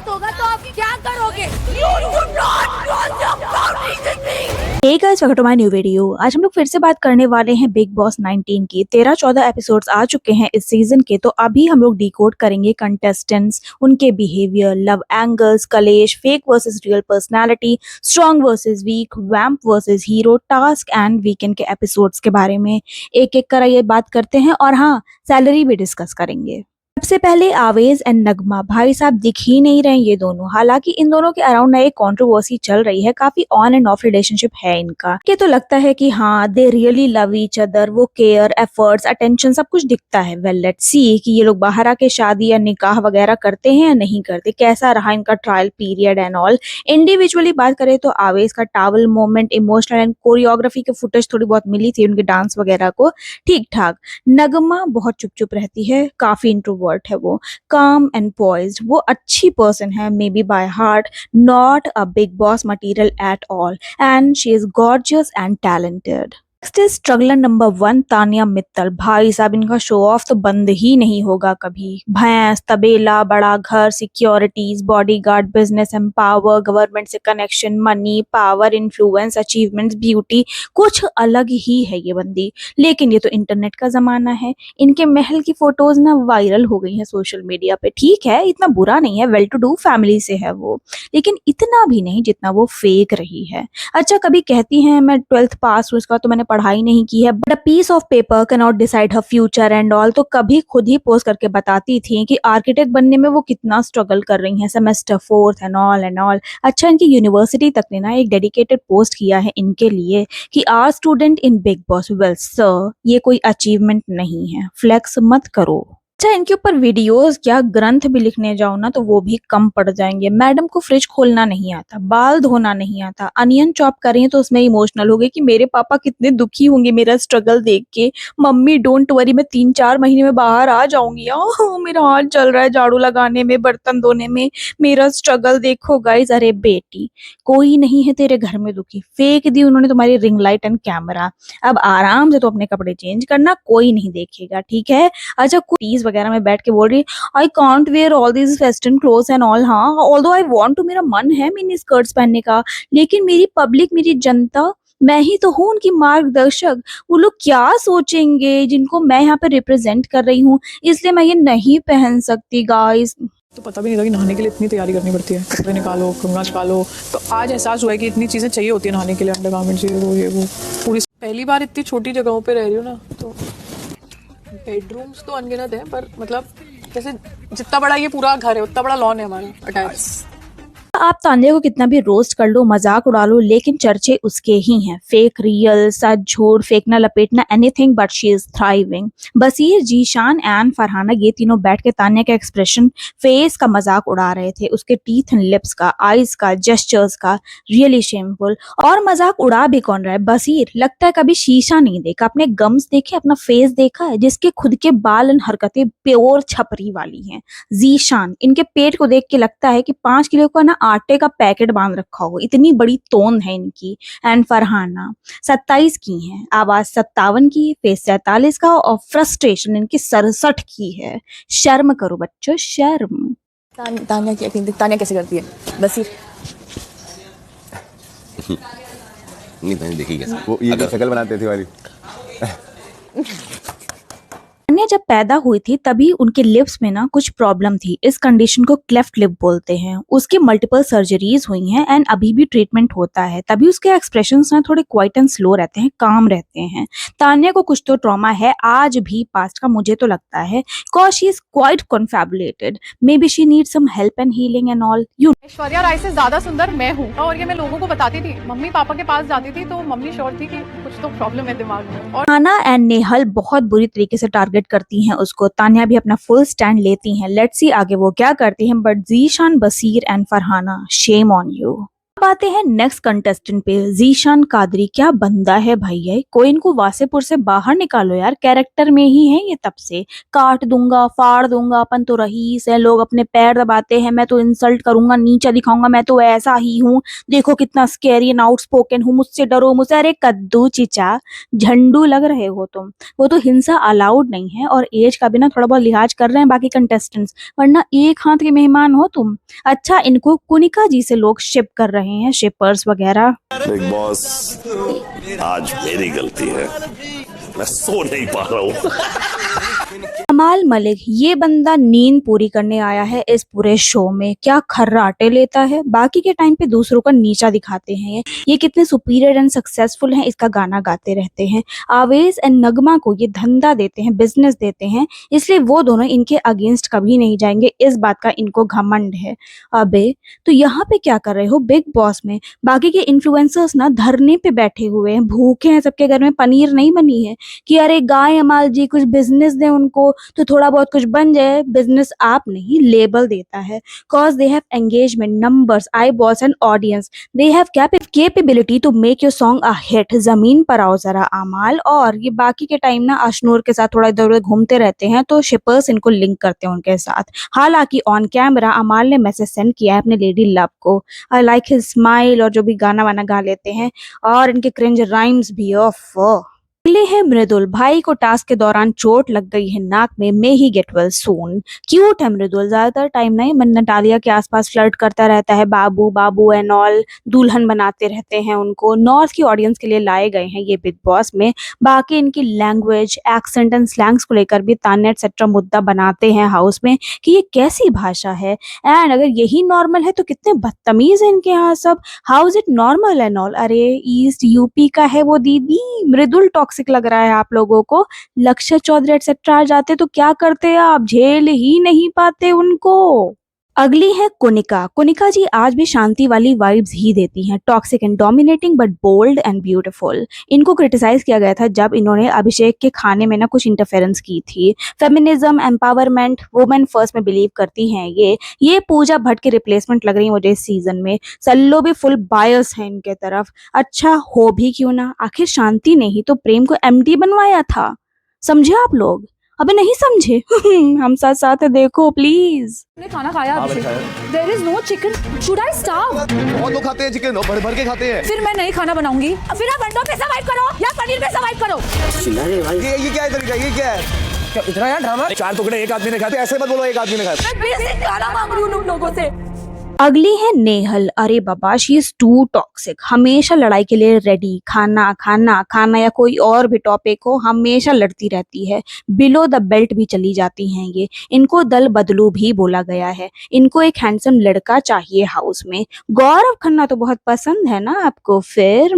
साथ होगा तो आप क्या करोगे? You would not cross your boundaries with me. Hey guys, welcome to my new video. आज हम लोग फिर से बात करने वाले हैं बिग बॉस 19 की। 13-14 एपिसोड्स आ चुके हैं इस सीजन के, तो अभी हम लोग डिकोड करेंगे कंटेस्टेंट्स, उनके बिहेवियर, लव एंगल्स, कलेश, fake versus real personality, strong versus weak, vamp versus hero, task and weekend के एपिसोड्स के बारे में एक एक कर ये बात करते हैं। और हाँ, सैलरी भी डिस्कस करेंगे। सबसे पहले आवेज एंड नगमा, भाई साहब दिख ही नहीं रहे ये दोनों। हालांकि इन दोनों के अराउंड एक कंट्रोवर्सी चल रही है, काफी ऑन एंड ऑफ रिलेशनशिप है इनका। ये तो लगता है कि हाँ, they really love each other, वो केयर, एफर्ट्स, अटेंशन सब कुछ दिखता है। वेल लेट्स सी कि ये लोग बाहर आके शादी या निकाह वगैरह करते हैं या नहीं करते, कैसा रहा इनका trial period and all. Individually बात करें तो आवेज का towel moment, emotional and choreography के फुटेज थोड़ी बहुत मिली थी, उनके डांस वगैरह को ठीक ठाक। नगमा बहुत चुप चुप रहती है, काफी इंट्रोवर्ट है वो, काम एंड पॉइज्ड। वो अच्छी पर्सन है, may be by heart, not a Bigg Boss material at all, and she is gorgeous and talented. Next is struggler number 1, Tania Mittal. भाई साहब इनका शो ऑफ तो बंद ही नहीं होगा कभी। भैंस, तबेला, बड़ा घर, securities, bodyguard, business empower, government से connection, money, power, influence, achievements, beauty, कुछ अलग ही है ये बंदी। लेकिन ये तो इंटरनेट का जमाना है, इनके महल की फोटोज ना वायरल हो गई है सोशल मीडिया पे। ठीक है, इतना बुरा नहीं है, वेल टू डू फैमिली से है वो, लेकिन इतना भी नहीं जितना वो फेक रही है। अच्छा, कभी कहती हैं मैं 12th पास हूँ, इसका तो मैंने पढ़ाई नहीं की है, but a piece of paper can not decide her future and all. तो कभी खुद ही पोस्ट करके बताती थी कि आर्किटेक्ट बनने में वो कितना स्ट्रगल कर रही हैं, semester 4th and all and all. अच्छा, इनकी यूनिवर्सिटी तक ने ना एक डेडिकेटेड पोस्ट किया है इनके लिए कि are student in Bigg Boss. Well sir, ये कोई अचीवमेंट नहीं है, फ्लेक्स मत करो। अच्छा, इनके ऊपर वीडियोस क्या ग्रंथ भी लिखने जाओ ना तो वो भी कम पड़ जाएंगे। मैडम को फ्रिज खोलना नहीं आता, बाल धोना नहीं आता, अनियन चॉप करें तो उसमें इमोशनल हो गए कि मेरे पापा कितने दुखी होंगे मेरा स्ट्रगल देख के। मम्मी डोंट वरी, मैं 3-4 महीने में बाहर आ जाऊंगी। मेरा हाथ चल रहा है झाड़ू लगाने में, बर्तन धोने में, मेरा स्ट्रगल देखो गाइज। अरे बेटी, कोई नहीं है तेरे घर में दुखी, फेंक दी उन्होंने तुम्हारी रिंग लाइट एंड कैमरा। अब आराम से तो अपने कपड़े चेंज करना, कोई नहीं देखेगा, ठीक है। अच्छा, कुटीज वगैरह में बैठ के बोल रही I can't where all this western clothes and all. हाँ, ऑल्दो आई वांट टू, मेरा मन है मिनी स्कर्ट्स पहनने का, लेकिन मेरी पब्लिक, मेरी जनता, मैं ही तो हूँ उनकी मार्गदर्शक। वो लोग क्या सोचेंगे जिनको मैं यहाँ पे रिप्रेजेंट कर रही हूँ, इसलिए मैं ये नहीं पहन सकती गाइस। तो पता भी नहीं था कि नहाने के लिए इतनी तैयारी करनी पड़ती है, कपड़े निकालो, कंघा निकालो। तो आज एहसास हुआ है कि इतनी चीज़ें चाहिए होती है नहाने के लिए, अंडरगारमेंट्स, ये वो पूरी। पहली बार इतनी छोटी जगहों पे रह रही हूँ ना, तो बेडरूम्स तो अनगिनत है, पर मतलब जैसे जितना बड़ा ये पूरा घर है उतना बड़ा लॉन है हमारा अटैच। आप तान्या को कितना भी रोस्ट कर लो, मजाक उड़ा लो, लेकिन चर्चे उसके ही हैं। फेक, रियल, सच, झूठ, फेंकना, लपेटना, anything but she is thriving. Baseer, Zeeshan and Farhana ये तीनों बैठ के तान्या के एक्सप्रेशन, फेस का मजाक उड़ा रहे थे, उसके टीथ एंड लिप्स का, आईज का, जेस्चर्स का। Really shameful. और मजाक उड़ा भी कौन रहा है? बसीर। लगता है कभी शीशा नहीं देखा, अपने गम्स देखे, अपना फेस देखा है, जिसके खुद के बाल एंड हरकतें प्योर छपरी वाली हैं। जीशान, इनके पेट को देख के लगता है कि 5 किलो का ना आटे का पैकेट बांध रखा हो, इतनी बड़ी तोंद है इनकी। एंड फरहाना 27 की है, आवाज 57 की, फेस 47 का, और फ्रस्ट्रेशन इनकी 67 की है। शर्म करो बच्चों, शर्म। तान्या की एक्टिंग तान्या कैसे करती है? बसीर नहीं, मैंने देखी कैसे वो ये जो शक्ल बनाते थे वाली। तान्या जब पैदा हुई थी तभी उनके लिप्स में ना कुछ प्रॉब्लम थी, इस कंडीशन को क्लेफ्ट लिप बोलते हैं। उसकी मल्टीपल सर्जरीज हुई हैं एंड अभी भी ट्रीटमेंट होता है, तभी उसके एक्सप्रेशंस ना थोड़े क्वाइट एंड स्लो रहते हैं, काम रहते हैं। तान्या को कुछ तो ट्रॉमा है आज भी पास्ट का, मुझे तो लगता है, because she is quite confabulated. Maybe she need some help and healing and all. You Aishwarya Rai से ज्यादा सुंदर मैं हूँ, और ये मैं लोगों को बताती थी। मम्मी पापा के पास जाती थी तो मम्मी श्योर थी कि कुछ तो प्रॉब्लम है दिमाग में। और ताना एंड नेहल बहुत बुरी तरीके से टारगेट करती हैं उसको। तान्या भी अपना फुल स्टैंड लेती हैं, लेट्स सी आगे वो क्या करती हैं। But Zeeshan, Baseer and Farhana, shame on you. आते हैं नेक्स्ट कंटेस्टेंट पे। जीशान कादरी, क्या बंदा है भैया, कोई इनको वासेपुर से बाहर निकालो यार, कैरेक्टर में ही है ये तब से। काट दूंगा, फाड़ दूंगा, अपन तो रईस है, लोग अपने पैर दबाते हैं, मैं तो इंसल्ट करूंगा, नीचा दिखाऊंगा, मैं तो ऐसा ही हूँ, देखो कितना स्केरी एंड आउटस्पोकन हूँ, मुझसे डरो मुझसे। अरे कद्दू चिचा, झंडू लग रहे हो तुम। वो तो हिंसा अलाउड नहीं है, और एज का भी ना थोड़ा बहुत लिहाज कर रहे हैं बाकी कंटेस्टेंट्स, वरना एक हाथ के मेहमान हो तुम। अच्छा, इनको कुनिका जी से लोग शिप कर रहे हैं, शिपर्स वगैरह। बिग बॉस, आज मेरी गलती है, मैं सो नहीं पा रहा हूँ। कमाल मलिक, ये बंदा नींद पूरी करने आया है इस पूरे शो में। क्या खर्राटे लेता है, बाकी के टाइम पे दूसरों का नीचा दिखाते हैं। ये कितने सुपीरियर एंड सक्सेसफुल हैं, इसका गाना गाते रहते हैं। आवेज एंड नगमा को ये धंधा देते हैं, बिजनेस देते हैं, इसलिए वो दोनों इनके अगेंस्ट कभी नहीं जाएंगे, इस बात का इनको घमंड है। अबे तो यहाँ पे क्या कर रहे हो बिग बॉस में? बाकी के इन्फ्लुएंसर्स ना धरने पे बैठे हुए हैं, भूखे हैं, सबके घर में पनीर नहीं बनी है कि अरे गाय अमाल जी कुछ बिजनेस दे उनको तो थोड़ा बहुत कुछ बन जाए। बिजनेस आप नहीं, लेबल देता है। Cause they have engagement, numbers, eyeballs and audience, they have capability to make your song a hit. जमीन पर आओ जरा अमाल। और ये बाकी के टाइम ना अशनूर के साथ थोड़ा इधर उधर घूमते रहते हैं, तो शिपर्स इनको लिंक करते हैं उनके साथ। हालांकि ऑन कैमरा अमाल ने मैसेज सेंड किया है अपने लेडी लव को, आई लाइक हिज स्माइल, और जो भी गाना वाना गा लेते हैं, और इनके क्रिंज राइम्स भी। ऑफ अगले है मृदुल, भाई को टास्क के दौरान चोट लग गई है नाक में, मे ही गेट वेल सून। क्यूट है मृदुल, ज्यादातर टाइम नहीं मन नटालिया के आसपास फ्लर्ट करता रहता है, बाबू बाबू एंड ऑल, दुल्हन बनाते रहते हैं उनको। नॉर्थ की ऑडियंस के लिए लाए गए हैं ये बिग बॉस में। बाकी इनकी लैंग्वेज, एक्सेंट एंड स्लैंग्स को लेकर भी ताने एक्सेट्रा मुद्दा बनाते हैं हाउस में कि ये कैसी भाषा है, एंड अगर यही नॉर्मल है तो कितने बदतमीज है इनके यहाँ सब। How is it normal and all? अरे ईस्ट यूपी का है वो दीदी। मृदुल टॉक्सिक लग रहा है आप लोगों को? लक्ष्य चौधरी एटसेट्रा आ जाते तो क्या करते आप, झेल ही नहीं पाते उनको। अगली है कुनिका। कुनिका जी आज भी शांति वाली वाइब्स ही देती हैं, toxic and dominating but bold and beautiful. इनको क्रिटिसाइज किया गया था जब इन्होंने अभिषेक के खाने में ना कुछ इंटरफेरेंस की थी। फेमिनिज्म, एम्पावरमेंट, वुमेन फर्स्ट में बिलीव करती हैं ये पूजा भट्ट की रिप्लेसमेंट लग रही है मुझे इस सीजन में। सल्लो भी फुल बायस है इनके तरफ। अच्छा हो भी क्यों ना, आखिर शांति ने ही तो प्रेम को एमडी बनवाया था, समझे आप लोग? अबे नहीं समझे? हम साथ साथ है, देखो प्लीज। तुमने खाना खाया अभिषेक? There is no chicken. Should I starve? बहुत लोग खाते हैं चिकन, भर भर के खाते हैं। फिर मैं नहीं खाना बनाऊंगी। फिर आप अंडों पे सर्वाइव करो या पनीर पे सर्वाइव करो। ये क्या है तरीका, ये क्या है? क्या इतना यार ड्रामा? 4 टुकड़े एक आदमी ने खाते, ऐसे मत बोलो एक आदमी ने खाते। मैं बेसिक खाना मांग रही हूँ तुम लोगों से। अगली है नेहल। अरे बाबा, शी इज टू टॉक्सिक, हमेशा लड़ाई के लिए रेडी। खाना खाना खाना या कोई और भी टॉपिक हो, हमेशा लड़ती रहती है। बिलो द बेल्ट भी चली जाती हैं ये। इनको दल बदलू भी बोला गया है। इनको एक हैंडसम लड़का चाहिए हाउस में। गौरव खन्ना तो बहुत पसंद है ना आपको? फिर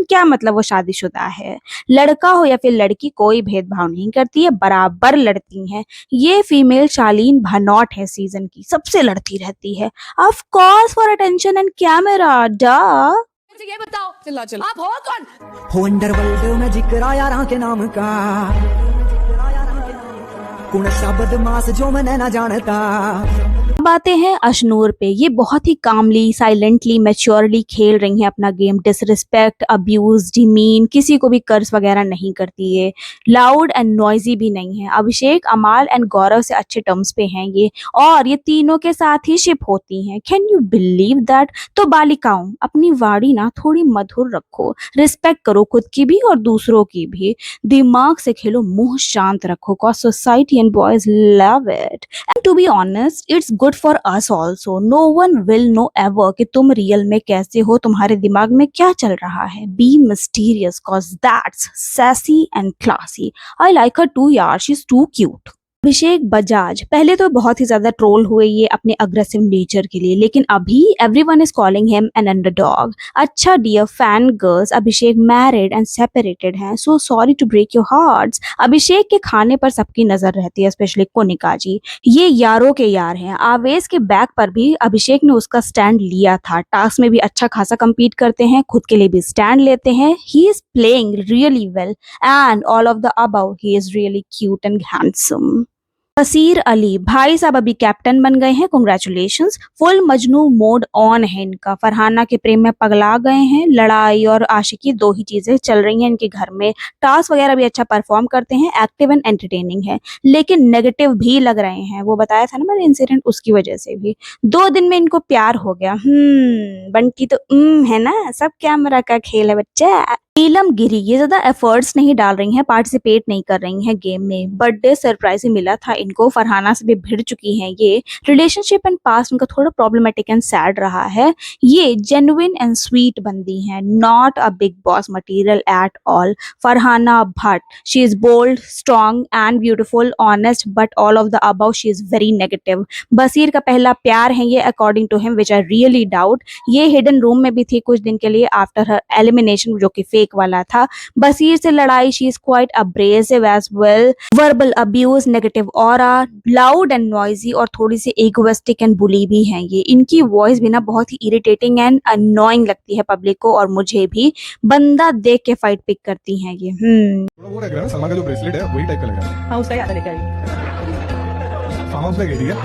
क्या मतलब वो शादीशुदा है? लड़का हो या फिर लड़की, कोई भेदभाव नहीं करती है, बराबर लड़ती हैं। ये फीमेल शालीन भनौट है सीजन की, सबसे लड़ती रहती है। Of course for attention and camera, duh. मुझे ये बताओ, चिल्ला आप हो कौन? हो अंडरवर्ल्ड में जिक्र आया राह के नाम का, कौन सा बदमाश जो मैंने ना जानता। अब आते हैं अशनूर पे। ये बहुत ही कामली, साइलेंटली, मैच्योरली खेल रही हैं अपना गेम। डिसरिस्पेक्ट, अब्यूज, डिमीन, किसी को भी कर्स वगैरह नहीं करती है। लाउड एंड नॉइजी भी नहीं है। अभिषेक, अमाल एंड गौरव से अच्छे टर्म्स पे हैं ये, और ये तीनों के साथ ही शिप होती हैं। Can you believe that? तो बालिकाओं, अपनी वाड़ी ना थोड़ी मधुर रखो, रिस्पेक्ट करो खुद की भी और दूसरों की भी। दिमाग से खेलो, मुंह शांत रखो, cause society and boys love it. And to be honest, it's good for us also. No one will know ever कि तुम रियल में कैसे हो, तुम्हारे दिमाग में क्या चल रहा है। Be mysterious, cause that's sassy and classy. I like her too यार, she is too cute. Abhishek Bajaj पहले तो बहुत ही ज्यादा ट्रोल हुए ये अपने अग्रेसिव नेचर के लिए, लेकिन अभी everyone is calling him an underdog. अच्छा dear fan girls, Abhishek married and separated हैं, so sorry to break your hearts. Abhishek के खाने पर सबकी नजर रहती है, स्पेशली कोनिका जी। ये यारों के यार हैं। आवेश के बैक पर भी अभिषेक ने उसका स्टैंड लिया था। टास्क में भी अच्छा खासा compete करते हैं, खुद के लिए भी स्टैंड लेते हैं। He is playing really well and all of the above, he is really cute and handsome. Baseer Ali भाई साहब अभी कैप्टन बन गए हैं, congratulations. Full Majnu mode on है इनका, फरहाना के प्रेम में पगला गए हैं। लड़ाई और आशिकी दो ही चीजें चल रही हैं इनके घर में। टास्क वगैरह भी अच्छा परफॉर्म करते हैं, एक्टिव एंड एंटरटेनिंग है, लेकिन नेगेटिव भी लग रहे हैं। वो बताया था ना मैंने इंसिडेंट, उसकी वजह से भी 2 दिन में इनको प्यार हो गया। बंटी तो है ना, सब कैमरा का खेल है बच्चा। नीलम गिरी ये ज्यादा एफर्ट्स नहीं डाल रही हैं, पार्टिसिपेट नहीं कर रही हैं गेम में। बर्थडे सरप्राइज ही मिला था इनको, फरहाना से भी भिड़ चुकी हैं ये। रिलेशनशिप एंड पास्ट उनका थोड़ा प्रॉब्लमेटिक एंड सैड रहा है। ये जेन्युइन एंड स्वीट बंदी हैं, not a Bigg Boss material at all. Farhana Bhatt, she is bold, strong and beautiful, honest, but all of the above she is very negative. Baseer का पहला प्यार है ये according to him, which I really doubt. ये hidden room में भी थी कुछ दिन के लिए आफ्टर हर एलिमिनेशन, जो कि फेक वाला था। बसीर से लड़ाई, she is quite abrasive as well, verbal abuse, negative aura, loud and noisy, और थोड़ी सी इगोइस्टिक एंड बुली भी हैं ये। इनकी वॉइस भी ना बहुत ही इरिटेटिंग एंड अननोइंग लगती है पब्लिक को, और मुझे भी। बंदा देख के फाइट पिक करती हैं ये। वो लग रहा है सलमा का जो ब्रेसलेट है वही टाइप का लग रहा है। हाँ उसका याद लेके आई। फार्म हाउस में गई थी क्या?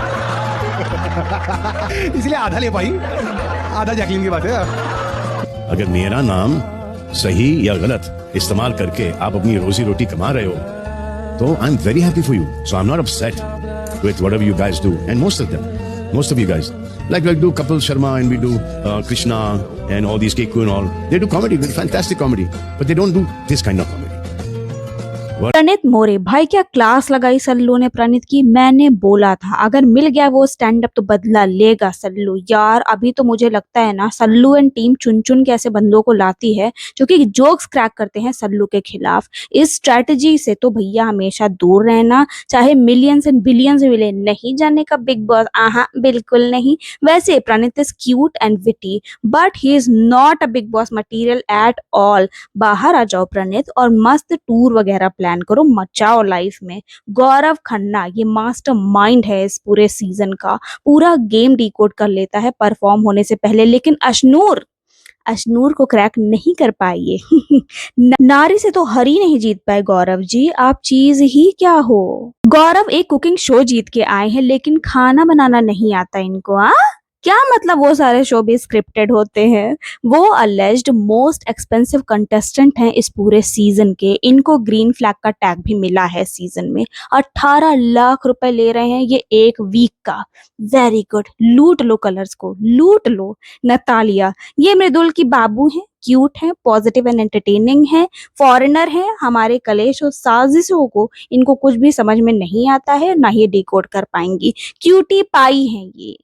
इसलिए आधा ले पाई, आधा जैकलिन की बात है। अगर मेरा नाम सही या गलत इस्तेमाल करके आप अपनी रोजी रोटी कमा रहे हो तो I am very happy for you, so I am not upset with whatever you guys do, and most of you guys like do Kapil Sharma and we do Krishna and all these Keku and all, they do comedy, fantastic comedy, but they don't do this kind of comedy. प्रणीत मोरे भाई क्या class लगाई सल्लू ने प्रणीत की। मैंने बोला था अगर मिल गया वो स्टैंड अप तो बदला लेगा सल्लू। यार अभी तो मुझे लगता है ना सल्लू एंड टीम चुन चुन के ऐसे बंदों को लाती है जो कि जोक्स क्रैक करते हैं सल्लू के खिलाफ। इस स्ट्रेटजी से तो भैया हमेशा दूर रहना, चाहे मिलियंस एंड बिलियंस मिले। नहीं जाने का बिग बॉस, आहा बिल्कुल नहीं। वैसे Pranit is cute and witty but he is not a Bigg Boss material at all. बाहर आ जाओ प्रणीत और मस्त टूर वगैरह प्लान करो, मचाओ लाइफ में। गौरव खन्ना ये मास्टर माइंड है इस पूरे सीजन का, पूरा गेम डिकोड कर लेता है परफॉर्म होने से पहले, लेकिन अशनूर को क्रैक नहीं कर पाई ये। नारी से तो हरी नहीं जीत पाए गौरव जी, आप चीज ही क्या हो। गौरव एक कुकिंग शो जीत के आए हैं लेकिन खाना बनाना नहीं आता इनको। क्या मतलब वो सारे शो भी स्क्रिप्टेड होते हैं। वो अलेज्ड मोस्ट एक्सपेंसिव कंटेस्टेंट हैं इस पूरे सीजन के। इनको ग्रीन फ्लैग का टैग भी मिला है सीजन में। 18 लाख रुपए ले रहे हैं ये एक वीक का। वेरी गुड, लूट लो कलर्स को, लूट लो। नतालिया ये मृदुल की बाबू हैं, क्यूट है, पॉजिटिव एंड एंटरटेनिंग है, फॉरेनर है। हमारे कलेश और साजिशों को इनको कुछ भी समझ में नहीं आता है, ना ही डिकोड कर पाएंगी। क्यूटी पाई है ये।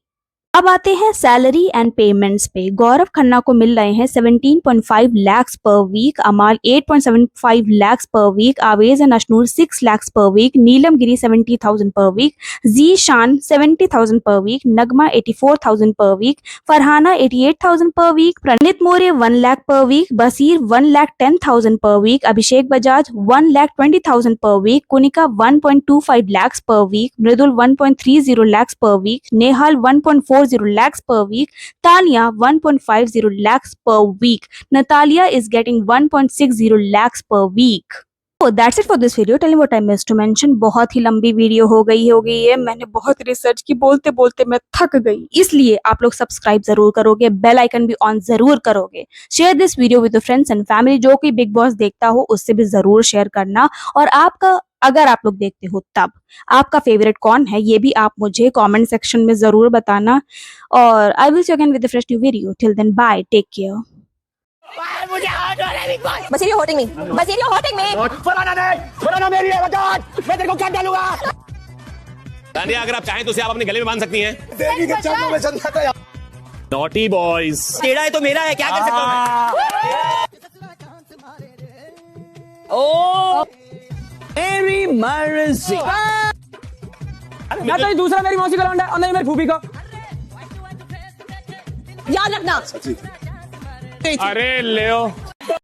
अब आते हैं सैलरी एंड पेमेंट्स पे। गौरव खन्ना को मिल रहे हैं 17.5 lakhs पर वीक, अमाल 8.75 lakhs per week, Awez and Ashnoor 6 lakhs per week, Neelam Giri 70,000 per week, जी शान 70,000 पर वीक, नगमा 84,000 पर वीक, फरहाना 88,000 पर वीक, प्रणीत मोरे 1 लाख पर वीक, बसीर 1,10,000 पर week, Abhishek Bajaj 1,20,000 per week, Kunika 1.25 lakhs per week, Mridul 1.30 lakhs per week, Nehal 1.40 lakhs per week, Tanya 1.50 lakhs per week, Natalia is getting 1.60 lakhs per week. So that's it for this video. Tell me what I missed to mention. बहुत ही लंबी video हो गई है, मैंने बहुत research की, बोलते बोलते मैं थक गई। इसलिए आप लोग सब्सक्राइब जरूर करोगे, बेल आइकन भी ऑन जरूर करोगे। Share this video with friends and family. जो कोई बिग बॉस देखता हो उससे भी जरूर शेयर करना। और आपका, अगर आप लोग देखते हो तब आपका फेवरेट कौन है ये भी आप मुझे कमेंट सेक्शन में जरूर बताना। और I will see you again with the fresh new video. Till then bye, take care. मुझे हर्ट हो रहा है Bigg Boss. Baseer you hurting me, Baseer you hurting me. फलाना मेरी है, मैं तेरे को क्या डालूंगा। तानिया अगर आप चाहें तो उसे आप अपने गले में बांध सकती हैं। देवी के चरणों में चंदा का नॉटी बॉयज। टेढ़ा है तो मेरा है, क्या कर सकता हूँ। ओ मेरी मर्जी। ना तो दूसरा मेरी मौसी का लौंडा है और नहीं मेरी फूफी का। याद रखना। अरे ले